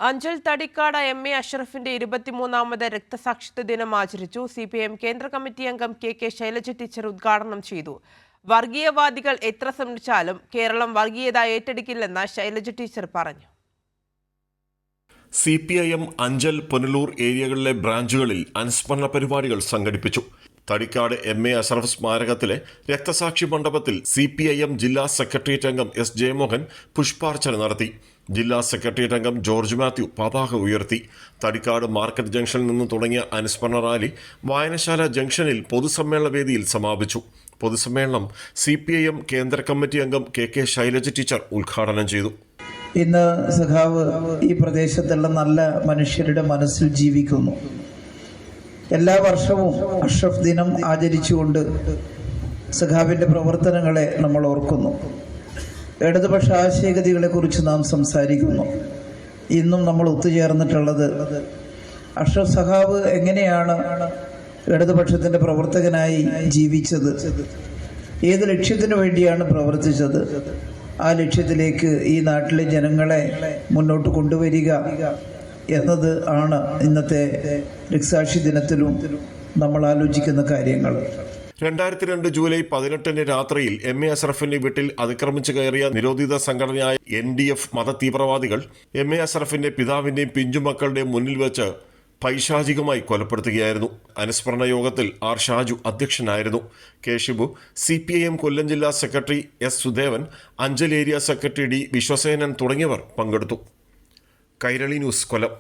Anchal Thadikkad MA. അഷ്റഫിന്റെ 23ാമത് രക്തസാക്ഷിത്വ ദിനം ആചരിച്ചു. CPM കേന്ദ്ര കമ്മിറ്റി അംഗം കെ ശൈലജ ടീച്ചർ ഉദ്ഘാടനം ചെയ്തു. വർഗീയവാദികൾ എത്ര ശ്രമിച്ചാലും കേരളം വർഗീയത ഏറ്റെടുക്കില്ലെന്ന് ശൈലജ ടീച്ചർ പറഞ്ഞു. CPIM അഞ്ചൽ, പുനലൂർ ഏരിയകളിലെ ബ്രാഞ്ചുകളിൽ അനുസ്മരണ പരിപാടികൾ സംഘടിപ്പിച്ചു. തടിക്കാട് എം.എ. അഷ്റഫ് സ്മാരകത്തിലെ രക്തസാക്ഷി മണ്ഡപത്തിൽ CPIM ജില്ലാ സെക്രട്ടേറിയറ്റ് അംഗം S. ജയമോഹൻ പുഷ്പാർച്ചന നടത്തി. ജില്ലാ സെക്രട്ടേറിയറ്റ് അംഗം ജോർജ് മാത്യു പതാക ഉയർത്തി. തടിക്കാട് മാർക്കറ്റ് ജംഗ്ഷനിൽ നിന്ന് തുടങ്ങിയ അനുസ്മരണ റാലി വായനശാല ജംഗ്ഷനിൽ പൊതുസമ്മേളന വേദിയിൽ സമാപിച്ചു. പൊതുസമ്മേളനം CPIM കേന്ദ്ര കമ്മിറ്റി അംഗം കെ ശൈലജ ടീച്ചർ ഉദ്ഘാടനം ചെയ്തു. ഇന്ന് സഖാവ് ഈ പ്രദേശത്തുള്ള നല്ല മനുഷ്യരുടെ മനസ്സിൽ ജീവിക്കുന്നു. എല്ലാ വർഷവും അഷ്റഫ് ദിനം ആചരിച്ചുകൊണ്ട് സഖാവിൻ്റെ പ്രവർത്തനങ്ങളെ നമ്മൾ ഓർക്കുന്നു. ഇടതുപക്ഷ ആശയഗതികളെ കുറിച്ച് നാം സംസാരിക്കുന്നു. ഇന്നും നമ്മൾ ഒത്തുചേർന്നിട്ടുള്ളത് അഷ്റഫ് സഖാവ് എങ്ങനെയാണ് ഇടതുപക്ഷത്തിൻ്റെ പ്രവർത്തകനായി ജീവിച്ചത്, ഏത് ലക്ഷ്യത്തിനു വേണ്ടിയാണ് പ്രവർത്തിച്ചത്, ആ ലക്ഷ്യത്തിലേക്ക് ഈ നാട്ടിലെ ജനങ്ങളെ മുന്നോട്ട് കൊണ്ടുവരിക എന്നത് ആണ് ഇന്നത്തെ രക്തസാക്ഷി ദിനത്തിലും നമ്മൾ ആലോചിക്കുന്ന കാര്യങ്ങൾ. 2002 ജൂലൈ 18 രാത്രിയിൽ എം.എ. അഷ്റഫിന്റെ വീട്ടിൽ അതിക്രമിച്ചു കയറിയ നിരോധിത സംഘടനയായ NDF മതതീവ്രവാദികൾ എം.എ. അഷ്റഫിന്റെ പിതാവിന്റെയും പിഞ്ചുമക്കളുടെയും മുന്നിൽ വെച്ച് പൈശാചികമായി കൊലപ്പെടുത്തുകയായിരുന്നു. അനുസ്മരണ യോഗത്തിൽ R. ഷാജു അധ്യക്ഷനായിരുന്നു. കെ. ഷിബു, CPIM കൊല്ലം ജില്ലാ secretary S. Sudevan, Anchal area secretary D. Viswasenan തുടങ്ങിയവർ പങ്കെടുത്തു. കൈരളി ന്യൂസ്, കൊല്ലം.